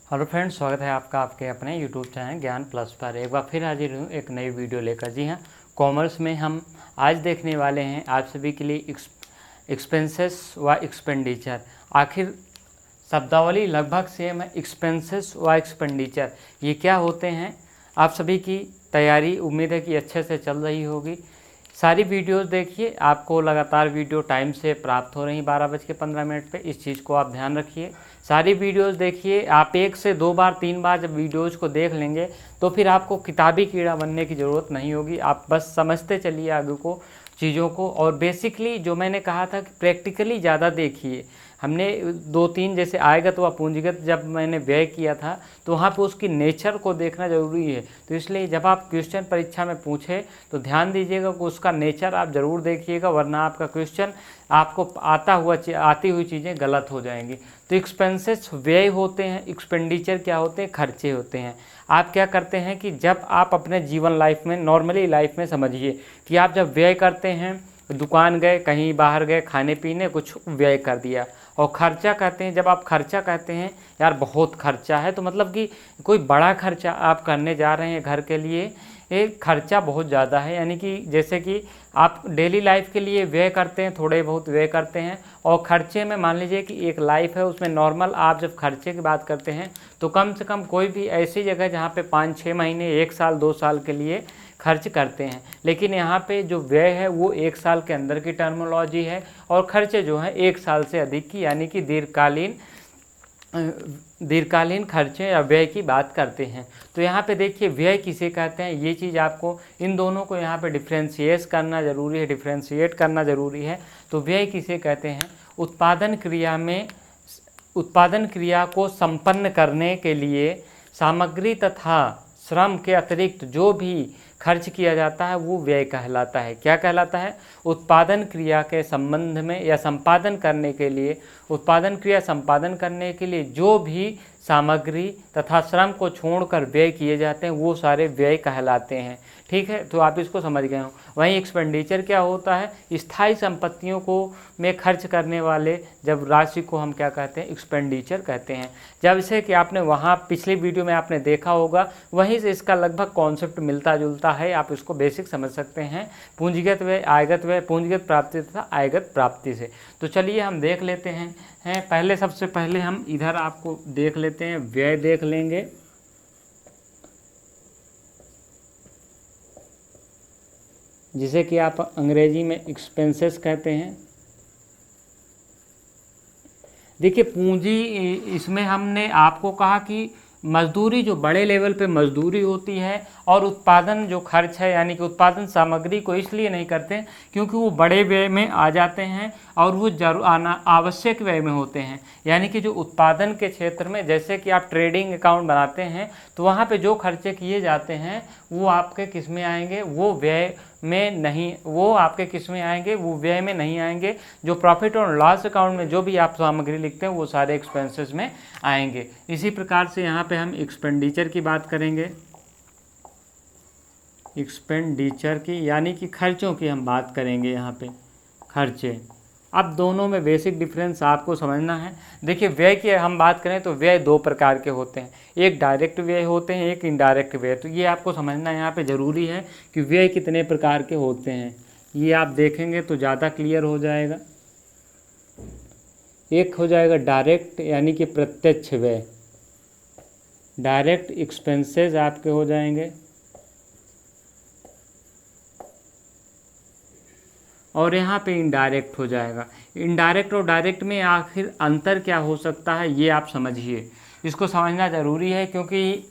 Hello friends, स्वागत है आपका आपके अपने यूट्यूब चैनल ज्ञान प्लस पर। एक बार फिर हाजिर हूँ एक नई वीडियो लेकर। जी हाँ, कॉमर्स में हम आज देखने वाले हैं आप सभी के लिए एक्सपेंसेस व एक्सपेंडिचर। आखिर शब्दावली लगभग सेम है। एक्सपेंसेस व एक्सपेंडिचर ये क्या होते हैं? आप सभी की तैयारी उम्मीद है कि अच्छे से चल रही होगी। सारी वीडियोस देखिए, आपको लगातार वीडियो टाइम से प्राप्त हो रही 12:15 पे। इस चीज़ को आप ध्यान रखिए। सारी वीडियोस देखिए। आप 1 से 2 बार 3 बार जब वीडियोस को देख लेंगे तो फिर आपको किताबी कीड़ा बनने की ज़रूरत नहीं होगी। आप बस समझते चलिए आगे को चीज़ों को। और बेसिकली जो मैंने कहा था कि प्रैक्टिकली ज़्यादा देखिए। हमने 2-3 जैसे आयगत व पूंजीगत जब मैंने व्यय किया था तो वहाँ पे उसकी नेचर को देखना ज़रूरी है। तो इसलिए जब आप क्वेश्चन परीक्षा में पूछे तो ध्यान दीजिएगा कि उसका नेचर आप ज़रूर देखिएगा, वरना आपका क्वेश्चन आपको आती हुई चीज़ें गलत हो जाएंगी। तो एक्सपेंसेस व्यय होते हैं, एक्सपेंडिचर क्या होते हैं? खर्चे होते हैं। आप क्या करते हैं कि जब आप अपने जीवन लाइफ में नॉर्मली लाइफ में समझिए कि आप जब व्यय करते हैं, दुकान गए, कहीं बाहर गए, खाने पीने कुछ व्यय कर दिया। और खर्चा कहते हैं, जब आप खर्चा कहते हैं यार बहुत खर्चा है, तो मतलब कि कोई बड़ा खर्चा आप करने जा रहे हैं घर के लिए, एक खर्चा बहुत ज़्यादा है। यानी कि जैसे कि आप डेली लाइफ के लिए व्यय करते हैं, थोड़े बहुत व्यय करते हैं। और खर्चे में मान लीजिए कि एक लाइफ है, उसमें नॉर्मल आप जब खर्चे की बात करते हैं तो कम से कम कोई भी ऐसी जगह जहाँ पे 5-6 महीने, 1 साल 2 साल के लिए खर्च करते हैं। लेकिन यहाँ पे जो व्यय है वो 1 साल के अंदर की टर्मिनोलॉजी है, और खर्चे जो हैं 1 साल से अधिक की, यानी कि दीर्घकालीन खर्चे या व्यय की बात करते हैं। तो यहाँ पे देखिए व्यय किसे कहते हैं, ये चीज़ आपको इन दोनों को यहाँ पे डिफ्रेंशिएट करना ज़रूरी है। तो व्यय किसे कहते हैं? उत्पादन क्रिया को संपन्न करने के लिए सामग्री तथा श्रम के अतिरिक्त जो भी खर्च किया जाता है वो व्यय कहलाता है। क्या कहलाता है? उत्पादन क्रिया के संबंध में या उत्पादन क्रिया संपादन करने के लिए जो भी सामग्री तथा श्रम को छोड़कर व्यय किए जाते हैं वो सारे व्यय कहलाते हैं। ठीक है, तो आप इसको समझ गए हो। वहीं एक्सपेंडिचर क्या होता है? स्थायी संपत्तियों को में खर्च करने वाले जब राशि को हम क्या कहते हैं? एक्सपेंडिचर कहते हैं। जब से कि आपने वहाँ पिछली वीडियो में आपने देखा होगा, वहीं से इसका लगभग कॉन्सेप्ट मिलता जुलता है। आप इसको बेसिक समझ सकते हैं पूंजीगत व्यय, आयगत व्यय, पूंजीगत प्राप्ति तथा आयगत प्राप्ति से। तो चलिए हम देख लेते हैं। सबसे पहले हम इधर आपको देख लेते हैं, व्यय देख लेंगे। जिसे कि आप अंग्रेजी में एक्सपेंसेस कहते हैं। देखिए पूंजी, इसमें हमने आपको कहा कि मजदूरी, जो बड़े लेवल पे मजदूरी होती है, और उत्पादन जो खर्च है, यानी कि उत्पादन सामग्री को इसलिए नहीं करते क्योंकि वो बड़े व्यय में आ जाते हैं और वो आवश्यक व्यय में होते हैं। यानी कि जो उत्पादन के क्षेत्र में, जैसे कि आप ट्रेडिंग अकाउंट बनाते हैं तो वहाँ पे जो खर्चे किए जाते हैं वो आपके किस में आएंगे? वो व्यय में नहीं, वो आपके किस में आएंगे? वो व्यय में नहीं आएंगे। जो प्रॉफिट और लॉस अकाउंट में जो भी आप सामग्री लिखते हैं वो सारे एक्सपेंसेस में आएंगे। इसी प्रकार से यहाँ पे हम एक्सपेंडिचर की बात करेंगे। एक्सपेंडिचर की यानी कि खर्चों की हम बात करेंगे। यहाँ पे खर्चे, अब दोनों में बेसिक डिफरेंस आपको समझना है। देखिए व्यय की हम बात करें तो व्यय 2 प्रकार के होते हैं, एक डायरेक्ट व्यय होते हैं, एक इनडायरेक्ट व्यय। तो ये आपको समझना यहाँ पे ज़रूरी है कि व्यय कितने प्रकार के होते हैं। ये आप देखेंगे तो ज़्यादा क्लियर हो जाएगा। एक हो जाएगा डायरेक्ट यानी कि प्रत्यक्ष व्यय, डायरेक्ट एक्सपेंसेस आपके हो जाएंगे। और यहाँ पे इनडायरेक्ट हो जाएगा। इनडायरेक्ट और डायरेक्ट में आखिर अंतर क्या हो सकता है ये आप समझिए। इसको समझना ज़रूरी है, क्योंकि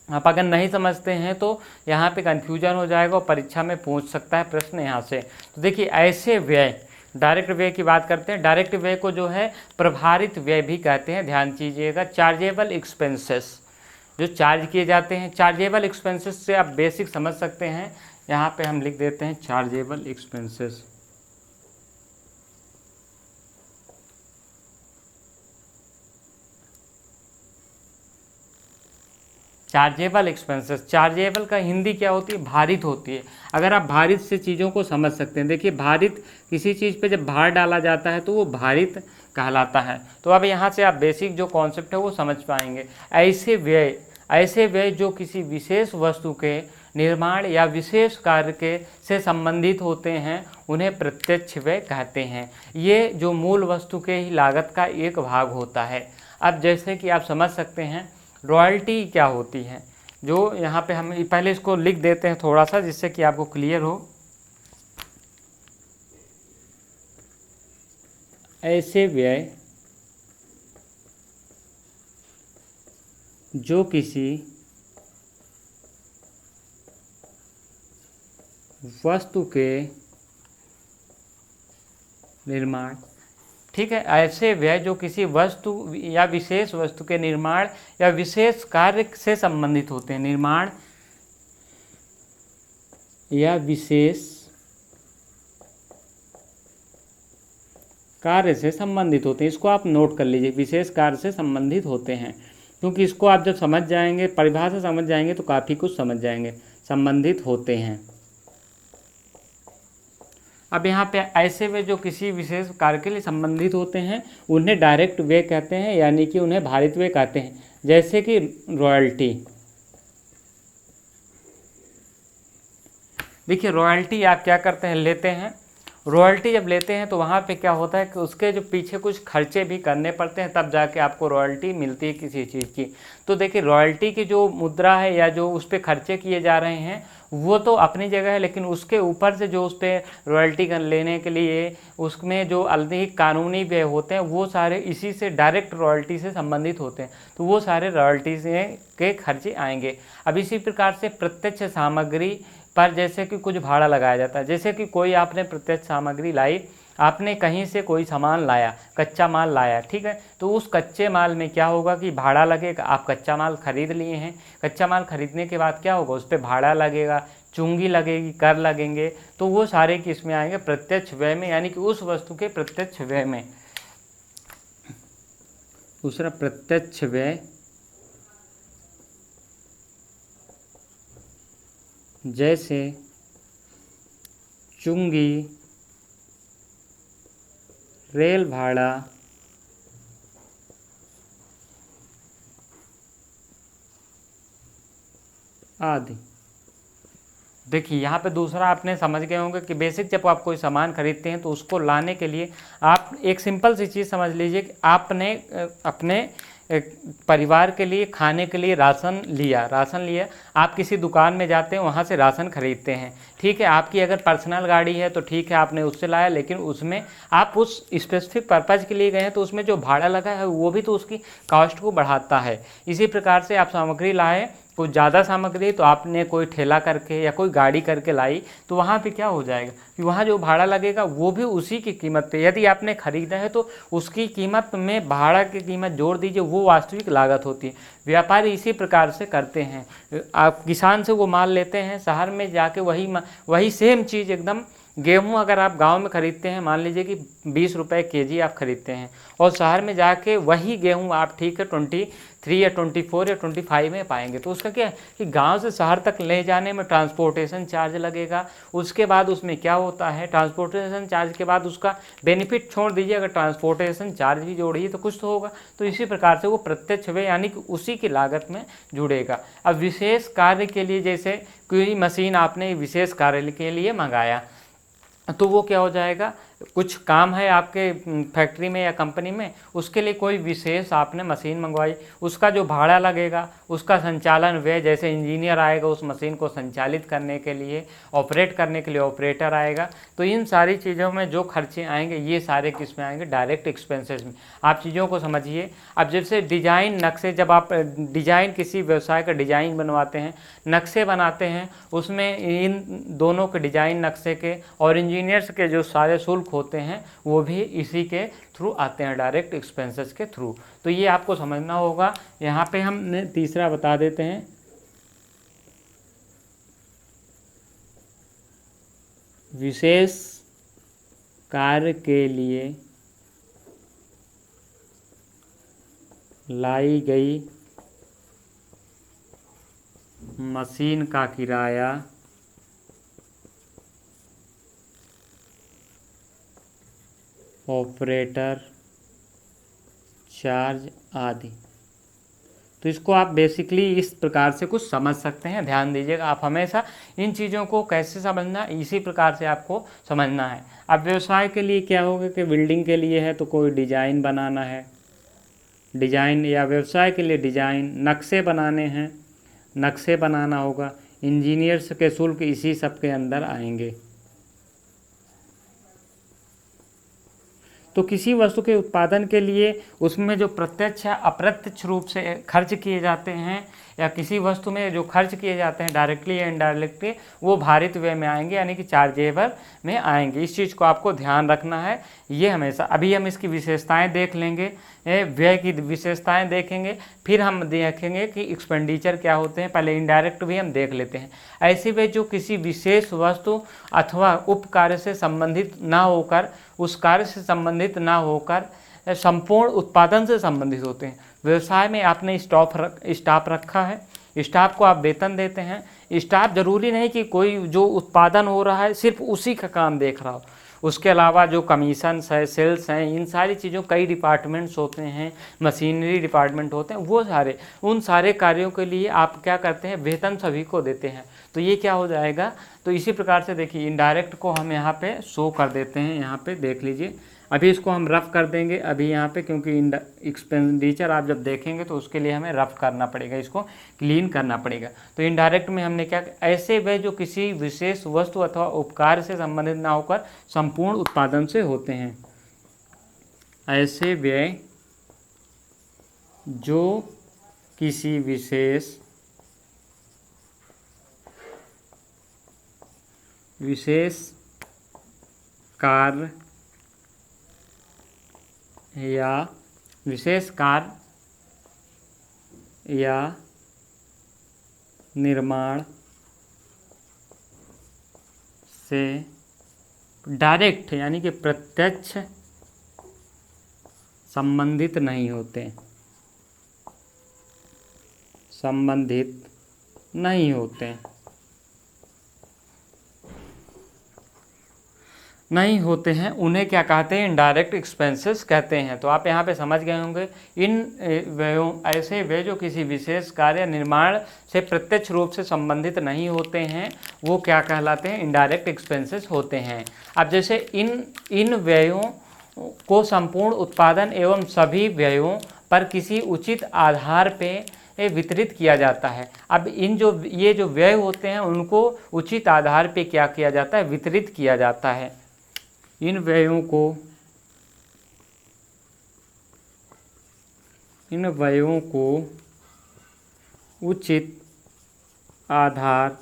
आप अगर नहीं समझते हैं तो यहाँ पे कन्फ्यूजन हो जाएगा और परीक्षा में पूछ सकता है प्रश्न यहाँ से। तो देखिए ऐसे व्यय, डायरेक्ट व्यय की बात करते हैं। डायरेक्ट व्यय को जो है प्रभारित व्यय भी कहते हैं। ध्यान दीजिएगा, चार्जेबल एक्सपेंसेस जो चार्ज किए जाते हैं, चार्जेबल एक्सपेंसेस से आप बेसिक समझ सकते हैं। यहाँ पे हम लिख देते हैं chargeable expenses. Chargeable expenses. Chargeable का हिंदी क्या होती है? भारित होती है। अगर आप भारित से चीज़ों को समझ सकते हैं, देखिए भारित किसी चीज़ पे जब भार डाला जाता है तो वो भारित कहलाता है। तो अब यहाँ से आप बेसिक जो कॉन्सेप्ट है वो समझ पाएंगे। ऐसे व्यय जो किसी विशेष वस्तु के निर्माण या विशेष कार्य के से संबंधित होते हैं उन्हें प्रत्यक्ष व्यय कहते हैं। ये जो मूल वस्तु के ही लागत का एक भाग होता है। अब जैसे कि आप समझ सकते हैं रॉयल्टी क्या होती है, जो यहाँ पे हम पहले इसको लिख देते हैं थोड़ा सा जिससे कि आपको क्लियर हो। ऐसे व्यय जो किसी वस्तु के निर्माण, ठीक है, ऐसे व्यय जो किसी वस्तु या विशेष वस्तु के निर्माण या विशेष कार्य से संबंधित होते हैं। निर्माण या विशेष कार्य से संबंधित होते हैं। इसको आप नोट कर लीजिए, विशेष कार्य से संबंधित होते हैं, क्योंकि इसको आप जब समझ जाएंगे, परिभाषा समझ जाएंगे तो काफ़ी कुछ समझ जाएंगे। संबंधित होते हैं। अब यहाँ पे ऐसे व्यय जो किसी विशेष कार्य के लिए संबंधित होते हैं उन्हें डायरेक्ट व्यय कहते हैं, यानी कि उन्हें भारित व्यय कहते हैं। जैसे कि रॉयल्टी, देखिए रॉयल्टी आप क्या करते हैं, लेते हैं। रॉयल्टी जब लेते हैं तो वहाँ पे क्या होता है कि उसके जो पीछे कुछ खर्चे भी करने पड़ते हैं, तब जाके आपको रॉयल्टी मिलती है किसी चीज़ की। तो देखिए रॉयल्टी की जो मुद्रा है या जो उस पर खर्चे किए जा रहे हैं वो तो अपनी जगह है, लेकिन उसके ऊपर से जो उस पर रॉयल्टी लेने के लिए उसमें जो अधिक कानूनी व्यय होते हैं वो सारे इसी से डायरेक्ट रॉयल्टी से संबंधित होते हैं। तो वो सारे रॉयल्टी से के खर्चे आएंगे। अब इसी प्रकार से प्रत्यक्ष सामग्री पर जैसे कि कुछ भाड़ा लगाया जाता है। जैसे कि कोई आपने प्रत्यक्ष सामग्री लाई, आपने कहीं से कोई सामान लाया, कच्चा माल लाया, ठीक है, तो उस कच्चे माल में क्या होगा कि भाड़ा लगेगा। आप कच्चा माल खरीद लिए हैं, कच्चा माल खरीदने के बाद क्या होगा, उस पर भाड़ा लगेगा, चूंगी लगेगी, कर लगेंगे। तो वो सारे किस में आएंगे? प्रत्यक्ष व्यय में, यानी कि उस वस्तु के प्रत्यक्ष व्यय में। दूसरा प्रत्यक्ष व्यय जैसे चुंगी, रेल भाड़ा, आदि। देखिए यहाँ पे दूसरा आपने समझ गए होंगे कि बेसिक जब आप कोई सामान खरीदते हैं तो उसको लाने के लिए आप एक सिंपल सी चीज़ समझ लीजिए कि आपने अपने परिवार के लिए खाने के लिए राशन लिया। आप किसी दुकान में जाते हैं, वहाँ से राशन खरीदते हैं, ठीक है। आपकी अगर पर्सनल गाड़ी है तो ठीक है, आपने उससे लाया, लेकिन उसमें आप उस स्पेसिफिक पर्पज़ के लिए गए हैं तो उसमें जो भाड़ा लगा है वो भी तो उसकी कॉस्ट को बढ़ाता है। इसी प्रकार से आप सामग्री लाए, कुछ ज़्यादा सामग्री तो आपने कोई ठेला करके या कोई गाड़ी करके लाई, तो वहाँ पे क्या हो जाएगा कि वहाँ जो भाड़ा लगेगा वो भी उसी की कीमत पे, यदि आपने ख़रीदा है तो उसकी कीमत में भाड़ा की कीमत जोड़ दीजिए, वो वास्तविक लागत होती है। व्यापारी इसी प्रकार से करते हैं। आप किसान से वो माल लेते हैं, शहर में जाके वही सेम चीज़ एकदम, गेहूँ अगर आप गांव में ख़रीदते हैं, मान लीजिए कि 20 रुपये केजी आप ख़रीदते हैं, और शहर में जाके वही गेहूँ आप ठीक है 23 या 24 या 25 में पाएंगे। तो उसका क्या है कि गांव से शहर तक ले जाने में ट्रांसपोर्टेशन चार्ज लगेगा। उसके बाद उसमें क्या होता है, ट्रांसपोर्टेशन चार्ज के बाद उसका बेनिफिट छोड़ दीजिए, अगर ट्रांसपोर्टेशन चार्ज भी जोड़िए तो कुछ तो होगा। तो इसी प्रकार से वो प्रत्यक्ष व्यय यानी कि उसी की लागत में जुड़ेगा। अब विशेष कार्य के लिए, जैसे कोई मशीन आपने विशेष कार्य के लिए मंगाया, तो वो क्या हो जाएगा, कुछ काम है आपके फैक्ट्री में या कंपनी में, उसके लिए कोई विशेष आपने मशीन मंगवाई, उसका जो भाड़ा लगेगा, उसका संचालन व्यय, जैसे इंजीनियर आएगा उस मशीन को संचालित करने के लिए, ऑपरेट करने के लिए ऑपरेटर आएगा। तो इन सारी चीज़ों में जो खर्चे आएंगे ये सारे किस में आएंगे? डायरेक्ट एक्सपेंसेस में। आप चीज़ों को समझिए। अब जैसे डिजाइन नक्शे, जब आप डिजाइन किसी व्यवसाय का डिजाइन बनवाते हैं, नक्शे बनाते हैं, उसमें इन दोनों के डिजाइन नक्शे के और इंजीनियर्स के जो सारे शुल्क होते हैं वो भी इसी के थ्रू आते हैं, डायरेक्ट एक्सपेंसेस के थ्रू। तो ये आपको समझना होगा। यहाँ पे हमने तीसरा बता देते हैं, विशेष कार्य के लिए लाई गई मशीन का किराया, ऑपरेटर चार्ज आदि। तो इसको आप बेसिकली इस प्रकार से कुछ समझ सकते हैं। ध्यान दीजिएगा, आप हमेशा इन चीज़ों को कैसे समझना, इसी प्रकार से आपको समझना है। अब व्यवसाय के लिए क्या होगा कि बिल्डिंग के लिए है तो कोई डिजाइन बनाना है, डिजाइन, या व्यवसाय के लिए डिजाइन, नक्शे बनाने हैं, नक्शे बनाना होगा। इंजीनियर्स के शुल्क इसी सब के अंदर आएंगे। तो किसी वस्तु के उत्पादन के लिए उसमें जो प्रत्यक्ष या अप्रत्यक्ष रूप से खर्च किए जाते हैं, या किसी वस्तु में जो खर्च किए जाते हैं डायरेक्टली या इनडायरेक्टली, वो भारित व्यय में आएंगे, यानी कि चार्जेबल में आएंगे। इस चीज़ को आपको ध्यान रखना है। ये हमेशा, अभी हम इसकी विशेषताएं देख लेंगे, व्यय की विशेषताएं देखेंगे, फिर हम देखेंगे कि एक्सपेंडिचर क्या होते हैं। पहले इनडायरेक्ट भी हम देख लेते हैं। ऐसे व्यय जो किसी विशेष वस्तु अथवा उप कार्य से संबंधित ना होकर, उस कार्य से संबंधित ना होकर संपूर्ण उत्पादन से संबंधित होते हैं। व्यवसाय में आपने स्टाफ रखा है, स्टाफ को आप वेतन देते हैं। स्टाफ जरूरी नहीं कि कोई जो उत्पादन हो रहा है सिर्फ उसी का काम देख रहा हो, उसके अलावा जो कमीशंस है, सेल्स हैं, इन सारी चीज़ों, कई डिपार्टमेंट्स होते हैं, मशीनरी डिपार्टमेंट होते हैं, वो सारे, उन सारे कार्यों के लिए आप क्या करते हैं, वेतन सभी को देते हैं। तो ये क्या हो जाएगा, तो इसी प्रकार से देखिए इनडायरेक्ट को हम यहाँ पे शो कर देते हैं। यहाँ पे देख लीजिए, अभी इसको हम रफ कर देंगे अभी यहाँ पे, क्योंकि एक्सपेंडिचर आप जब देखेंगे तो उसके लिए हमें रफ करना पड़ेगा, इसको क्लीन करना पड़ेगा। तो इनडायरेक्ट में हमने क्या, ऐसे व्यय जो किसी विशेष वस्तु अथवा उपकार से संबंधित ना होकर संपूर्ण उत्पादन से होते हैं। ऐसे व्यय जो किसी विशेष कार्य या निर्माण से डायरेक्ट यानी कि प्रत्यक्ष संबंधित नहीं होते, नहीं होते हैं, उन्हें क्या कहते हैं, इनडायरेक्ट एक्सपेंसेस कहते हैं। तो आप यहाँ पे समझ गए होंगे, इन व्ययों, ऐसे व्यय जो किसी विशेष कार्य या निर्माण से प्रत्यक्ष रूप से संबंधित नहीं होते हैं, वो क्या कहलाते हैं, इनडायरेक्ट एक्सपेंसेस होते हैं। अब जैसे इन व्ययों को संपूर्ण उत्पादन एवं सभी व्ययों पर किसी उचित आधार पे वितरित किया जाता है। अब ये जो व्यय होते हैं उनको उचित आधार पे क्या किया जाता है, वितरित किया जाता है। इन व्ययों को उचित आधार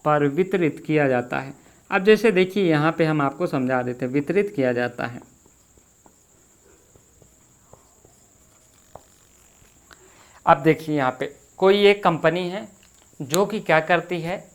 पर वितरित किया जाता है। अब जैसे देखिए यहाँ पे हम आपको समझा देते हैं, वितरित किया जाता है। अब देखिए यहाँ पे कोई एक कंपनी है जो कि क्या करती है,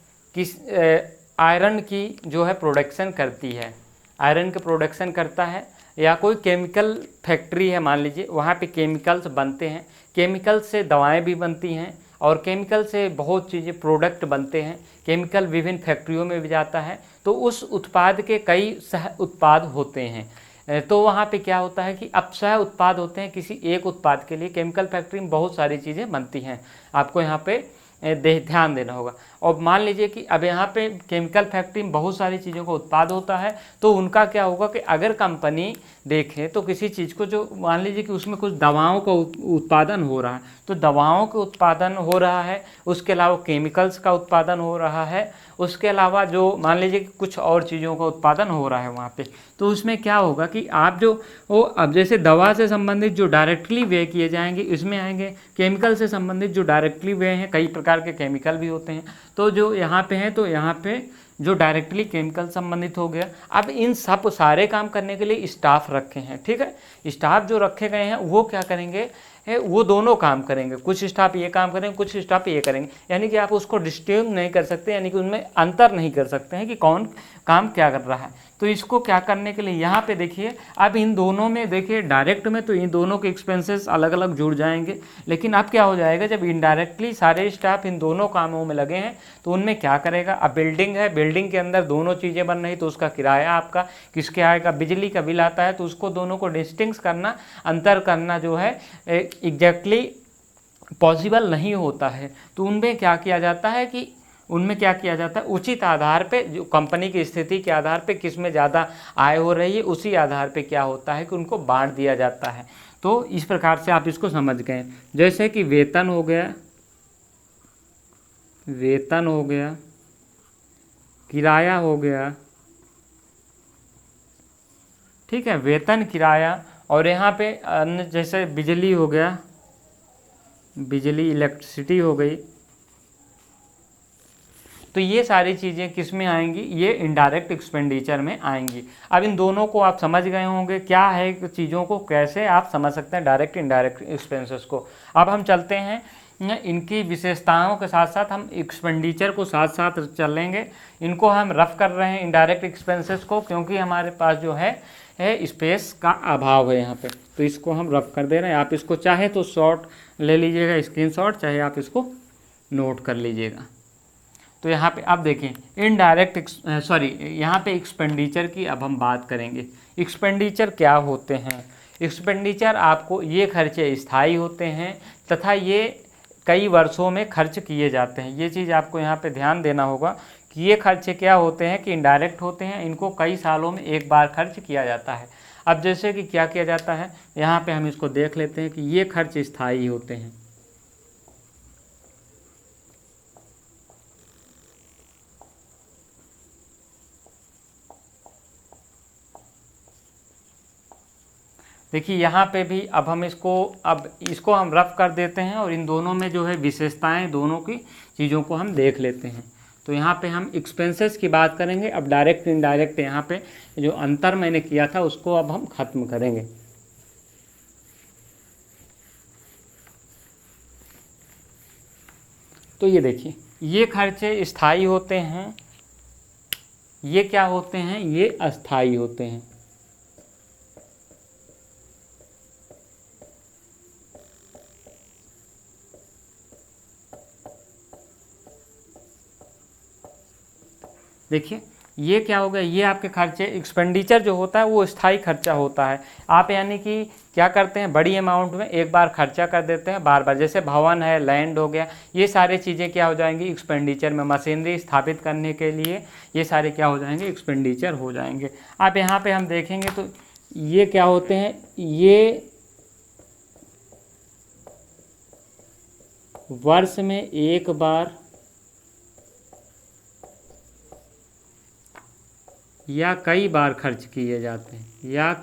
आयरन की जो है प्रोडक्शन करती है, आयरन के प्रोडक्शन करता है, या कोई केमिकल फैक्ट्री है मान लीजिए, वहाँ पे केमिकल्स बनते हैं, केमिकल से दवाएं भी बनती हैं, और केमिकल से बहुत चीज़ें प्रोडक्ट बनते हैं, केमिकल विभिन्न फैक्ट्रियों में भी जाता है। तो उस उत्पाद के कई सह उत्पाद होते हैं। तो वहाँ पे क्या होता है कि अब सह उत्पाद होते हैं किसी एक उत्पाद के लिए। केमिकल फैक्ट्री में बहुत सारी चीज़ें बनती हैं, आपको यहाँ पे ध्यान देना होगा। और मान लीजिए कि अब यहाँ पे केमिकल फैक्ट्री में बहुत सारी चीज़ों का उत्पाद होता है, तो उनका क्या होगा कि अगर कंपनी देखे तो किसी चीज़ को, जो मान लीजिए कि उसमें कुछ दवाओं का उत्पादन हो रहा है, तो दवाओं का उत्पादन हो रहा है, उसके अलावा केमिकल्स का उत्पादन हो रहा है, उसके अलावा जो मान लीजिए कि कुछ और चीज़ों का उत्पादन हो रहा है वहाँ पे, तो उसमें क्या होगा कि आप जो अब जैसे दवा से संबंधित जो डायरेक्टली व्यय किए जाएंगे इसमें आएंगे, केमिकल से संबंधित जो डायरेक्टली व्यय हैं, कई प्रकार के केमिकल भी होते हैं, तो जो यहाँ पे हैं, तो यहाँ पे जो डायरेक्टली केमिकल संबंधित हो गया। अब इन सब सारे काम करने के लिए स्टाफ रखे हैं, ठीक है। स्टाफ जो रखे गए हैं वो क्या करेंगे, वो दोनों काम करेंगे, कुछ स्टाफ ये काम करेंगे, कुछ स्टाफ ये करेंगे, यानी कि आप उसको डिस्टिंग नहीं कर सकते, यानी कि उनमें अंतर नहीं कर सकते हैं कि कौन काम क्या कर रहा है। तो इसको क्या करने के लिए यहाँ पे देखिए, अब इन दोनों में देखिए डायरेक्ट में तो इन दोनों के एक्सपेंसेस अलग अलग जुड़ जाएंगे, लेकिन अब क्या हो जाएगा जब इनडायरेक्टली सारे स्टाफ इन दोनों कामों में लगे हैं तो उनमें क्या करेगा। अब बिल्डिंग है, बिल्डिंग के अंदर दोनों चीज़ें बन रही तो उसका किराया आपका किसके आएगा, बिजली का बिल आता है, तो उसको दोनों को डिस्टिंक्ट करना, अंतर करना जो है एग्जैक्टली पॉसिबल नहीं होता है। तो उनमें क्या किया जाता है कि उचित आधार पे, जो कंपनी की स्थिति के आधार पे किस में ज़्यादा आय हो रही है उसी आधार पे क्या होता है कि उनको बांट दिया जाता है। तो इस प्रकार से आप इसको समझ गए। जैसे कि वेतन हो गया, किराया हो गया, ठीक है, वेतन, किराया, और यहाँ पे अन्य जैसे बिजली हो गया, बिजली इलेक्ट्रिसिटी हो गई, तो ये सारी चीज़ें किस में आएंगी, ये इनडायरेक्ट एक्सपेंडिचर में आएंगी। अब इन दोनों को आप समझ गए होंगे क्या है, चीज़ों को कैसे आप समझ सकते हैं डायरेक्ट इनडायरेक्ट एक्सपेंसेस को। अब हम चलते हैं इनकी विशेषताओं के साथ साथ हम एक्सपेंडिचर को साथ साथ चलेंगे। इनको हम रफ कर रहे हैं इनडायरेक्ट एक्सपेंसेस को, क्योंकि हमारे पास जो है स्पेस का अभाव है यहाँ पे, तो इसको हम रफ कर दे रहे हैं। आप इसको चाहे तो शॉर्ट ले लीजिएगा स्क्रीनशॉट, चाहे आप इसको नोट कर लीजिएगा। तो यहाँ पे आप देखें यहाँ पे एक्सपेंडिचर की अब हम बात करेंगे। एक्सपेंडिचर क्या होते हैं। एक्सपेंडिचर आपको, ये खर्चे स्थायी होते हैं तथा ये कई वर्षों में खर्च किए जाते हैं। ये चीज़ आपको यहाँ पे ध्यान देना होगा कि ये खर्चे क्या होते हैं कि इनडायरेक्ट होते हैं, इनको कई सालों में एक बार खर्च किया जाता है। अब जैसे कि क्या किया जाता है, यहाँ पे हम इसको देख लेते हैं कि ये खर्च स्थायी होते हैं। देखिए यहाँ पे भी अब हम इसको हम रफ कर देते हैं और इन दोनों में जो है विशेषताएं दोनों की चीज़ों को हम देख लेते हैं। तो यहाँ पे हम एक्सपेंसेस की बात करेंगे। अब डायरेक्ट इनडायरेक्ट यहाँ पे जो अंतर मैंने किया था उसको अब हम ख़त्म करेंगे। तो ये देखिए, ये खर्चे स्थायी होते हैं, ये क्या होते हैं, ये अस्थायी होते हैं। देखिए ये क्या हो गया, ये आपके खर्चे, एक्सपेंडिचर जो होता है वो स्थायी खर्चा होता है। आप यानी कि क्या करते हैं, बड़ी अमाउंट में एक बार खर्चा कर देते हैं बार बार, जैसे भवन है, लैंड हो गया, ये सारी चीज़ें क्या हो जाएंगी एक्सपेंडिचर में। मशीनरी स्थापित करने के लिए ये सारे क्या हो जाएंगे, एक्सपेंडिचर हो जाएंगे। आप यहाँ पे हम देखेंगे तो ये क्या होते हैं, ये वर्ष में एक बार या कई बार खर्च किए जाते हैं, या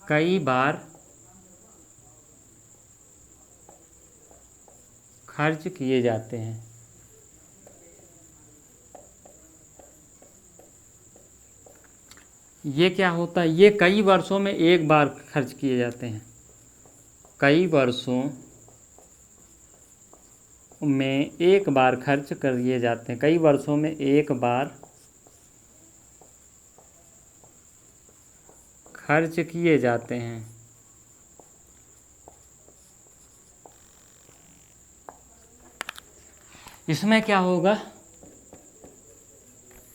कई बार खर्च किए जाते हैं। ये क्या होता है, ये कई वर्षों में एक बार खर्च किए जाते हैं, कई वर्षों में एक बार खर्च कर दिए जाते हैं, कई वर्षों में एक बार खर्च किए जाते हैं। इसमें क्या होगा,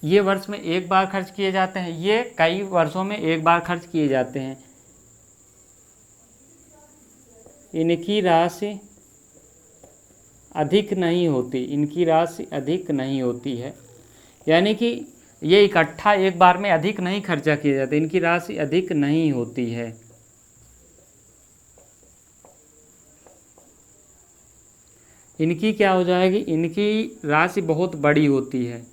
ये वर्ष में एक बार खर्च किए जाते हैं, ये कई वर्षों में एक बार खर्च किए जाते हैं। इनकी राशि अधिक नहीं होती, इनकी राशि अधिक नहीं होती है, यानी कि ये इकट्ठा एक बार में अधिक नहीं खर्चा किया जाता, इनकी राशि अधिक नहीं होती है। इनकी क्या हो जाएगी, इनकी राशि बहुत बड़ी होती है,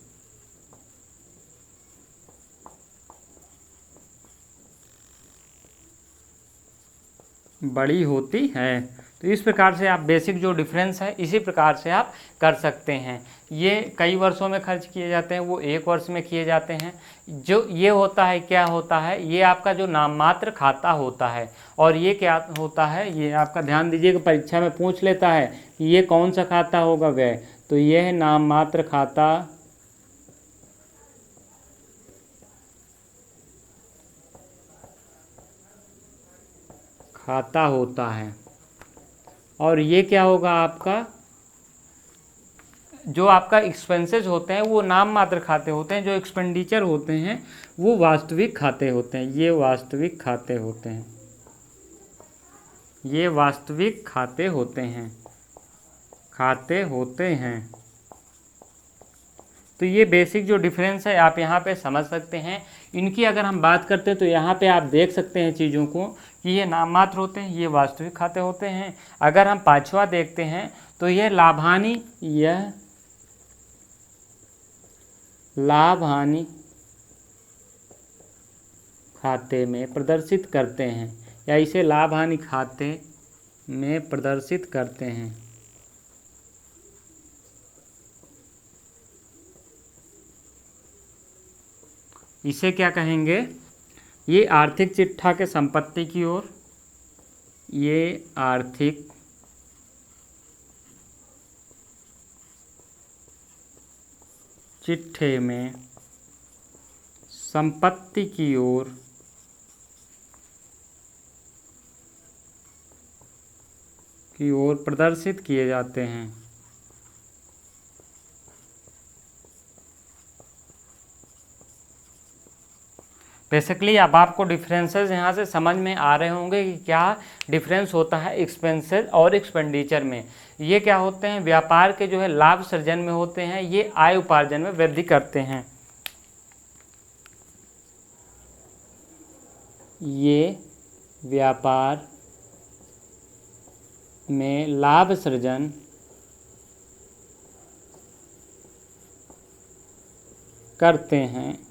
बड़ी होती है। तो इस प्रकार से आप बेसिक जो डिफरेंस है इसी प्रकार से आप कर सकते हैं। ये कई वर्षों में खर्च किए जाते हैं, वो एक वर्ष में किए जाते हैं। जो ये होता है, क्या होता है, ये आपका जो नाममात्र खाता होता है, और ये क्या होता है, ये आपका ध्यान दीजिएगा परीक्षा में पूछ लेता है कि ये कौन सा खाता होगा व्यय। तो यह नाम मात्र खाता होता है। और ये क्या होगा, आपका जो आपका एक्सपेंसेस होते हैं वो नाम मात्र खाते होते हैं, जो एक्सपेंडिचर होते हैं वो वास्तविक खाते होते हैं। ये वास्तविक खाते होते हैं, ये वास्तविक खाते होते हैं, खाते होते हैं। तो ये बेसिक जो डिफरेंस है आप यहाँ पे समझ सकते हैं। इनकी अगर हम बात करते हैं तो यहाँ पे आप देख सकते हैं चीज़ों को कि ये नाम मात्र होते हैं, ये वास्तविक खाते होते हैं। अगर हम पांचवा देखते हैं तो यह लाभ हानि खाते में प्रदर्शित करते हैं, या इसे लाभ हानि खाते में प्रदर्शित करते हैं। इसे क्या कहेंगे, ये आर्थिक चिट्ठा के संपत्ति की ओर, ये आर्थिक चिट्ठे में संपत्ति की ओर प्रदर्शित किए जाते हैं। बेसिकली अब आपको डिफरेंसेस यहाँ से समझ में आ रहे होंगे कि क्या डिफरेंस होता है एक्सपेंसेस और एक्सपेंडिचर में। ये क्या होते हैं, व्यापार के जो है लाभ सृजन में होते हैं, ये आय उपार्जन में वृद्धि करते हैं। ये व्यापार में लाभ सृजन करते हैं।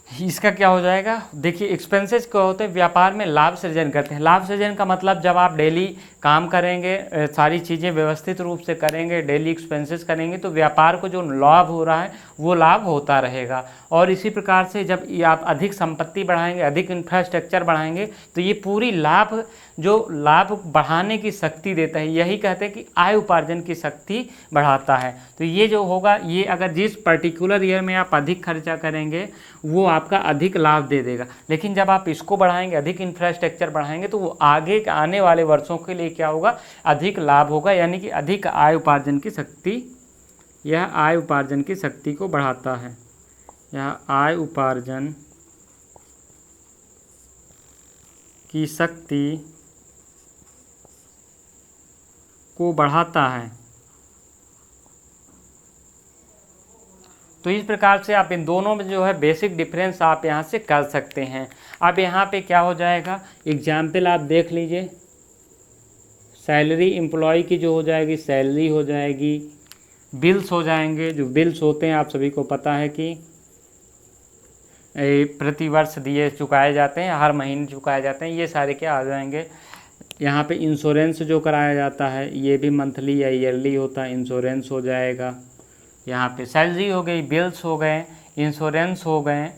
इसका क्या हो जाएगा, देखिए एक्सपेंसेस क्या होते हैं, व्यापार में लाभ सृजन करते हैं। लाभ सृजन का मतलब जब आप डेली काम करेंगे, सारी चीज़ें व्यवस्थित रूप से करेंगे, डेली एक्सपेंसेस करेंगे, तो व्यापार को जो लाभ हो रहा है वो लाभ होता रहेगा। और इसी प्रकार से जब आप अधिक संपत्ति बढ़ाएंगे, अधिक इंफ्रास्ट्रक्चर बढ़ाएंगे, तो ये पूरी लाभ बढ़ाने की शक्ति देता है। यही कहते हैं कि आय उपार्जन की शक्ति बढ़ाता है। तो ये जो होगा, ये अगर जिस पर्टिकुलर ईयर में आप अधिक खर्चा करेंगे वो आपका अधिक लाभ दे देगा। लेकिन जब आप इसको बढ़ाएंगे, अधिक इंफ्रास्ट्रक्चर बढ़ाएंगे, तो वो आगे आने वाले वर्षों के लिए क्या होगा, अधिक लाभ होगा, यानी कि अधिक आय उपार्जन की शक्ति, यह आय उपार्जन की शक्ति को बढ़ाता है। यह आय उपार्जन की शक्ति को बढ़ाता है। तो इस प्रकार से आप इन दोनों में जो है बेसिक डिफरेंस आप यहाँ से कर सकते हैं। अब यहाँ पे क्या हो जाएगा, एग्जाम्पल आप देख लीजिए। सैलरी एम्प्लॉय की जो हो जाएगी, सैलरी हो जाएगी, बिल्स हो जाएंगे। जो बिल्स होते हैं आप सभी को पता है कि प्रति वर्ष दिए चुकाए जाते हैं, हर महीने चुकाए जाते हैं, ये सारे क्या आ जाएंगे। यहाँ पे इंश्योरेंस जो कराया जाता है ये भी मंथली या ईयरली होता है, इंश्योरेंस हो जाएगा। यहाँ पे सैलरी हो गई, बिल्स हो गए, इंश्योरेंस हो गए,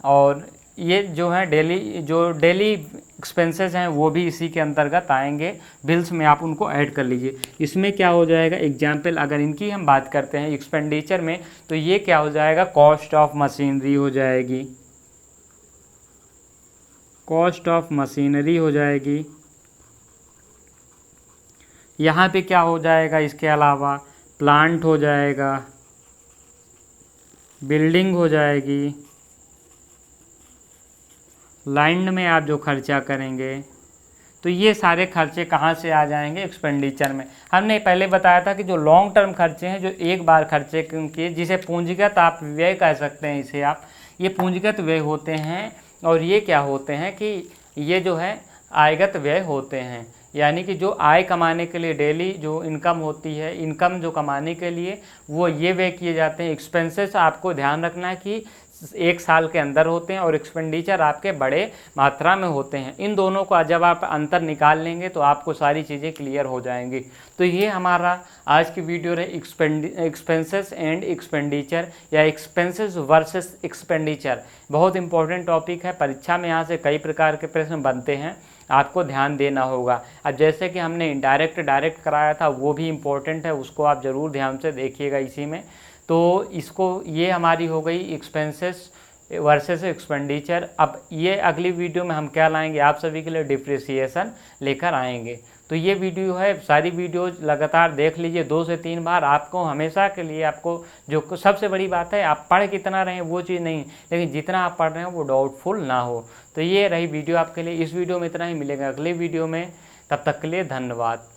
और ये जो है डेली एक्सपेंसेस हैं वो भी इसी के अंतर्गत आएंगे। बिल्स में आप उनको ऐड कर लीजिए। इसमें क्या हो जाएगा, एग्जाम्पल अगर इनकी हम बात करते हैं एक्सपेंडिचर में, तो ये क्या हो जाएगा, कॉस्ट ऑफ मशीनरी हो जाएगी, कॉस्ट ऑफ मशीनरी हो जाएगी। यहाँ पे क्या हो जाएगा, इसके अलावा प्लांट हो जाएगा, बिल्डिंग हो जाएगी, लैंड में आप जो खर्चा करेंगे, तो ये सारे खर्चे कहाँ से आ जाएंगे, एक्सपेंडिचर में। हमने पहले बताया था कि जो लॉन्ग टर्म खर्चे हैं, जो एक बार खर्चे किए, जिसे पूंजीगत आप व्यय कह सकते हैं, इसे आप, ये पूंजीगत व्यय होते हैं। और ये क्या होते हैं कि ये जो है आयगत व्यय होते हैं, यानी कि जो आय कमाने के लिए डेली जो इनकम होती है, इनकम जो कमाने के लिए वो ये व्यय किए जाते हैं। एक्सपेंसेस आपको ध्यान रखना है कि एक साल के अंदर होते हैं, और एक्सपेंडिचर आपके बड़े मात्रा में होते हैं। इन दोनों का जब आप अंतर निकाल लेंगे तो आपको सारी चीज़ें क्लियर हो जाएंगी। तो ये हमारा आज की वीडियो है, एक्सपेंसेस एंड एक्सपेंडिचर, या एक्सपेंसेस वर्सेस एक्सपेंडिचर। बहुत इंपॉर्टेंट टॉपिक है, परीक्षा में यहाँ से कई प्रकार के प्रश्न बनते हैं। आपको ध्यान देना होगा। अब जैसे कि हमने इनडायरेक्ट डायरेक्ट कराया था, वो भी इम्पोर्टेंट है, उसको आप ज़रूर ध्यान से देखिएगा इसी में। तो इसको ये हमारी हो गई एक्सपेंसेस वर्सेस एक्सपेंडिचर। अब ये अगली वीडियो में हम क्या लाएंगे, आप सभी के लिए डिप्रिसिएशन लेकर आएंगे। तो ये वीडियो है, सारी वीडियो लगातार देख लीजिए 2 से 3 बार। आपको हमेशा के लिए, आपको जो सबसे बड़ी बात है, आप पढ़ कितना रहे हैं वो चीज़ नहीं, लेकिन जितना आप पढ़ रहे हैं वो डाउटफुल ना हो। तो ये रही वीडियो आपके लिए। इस वीडियो में इतना ही, मिलेगा अगले वीडियो में, तब तक के लिए धन्यवाद।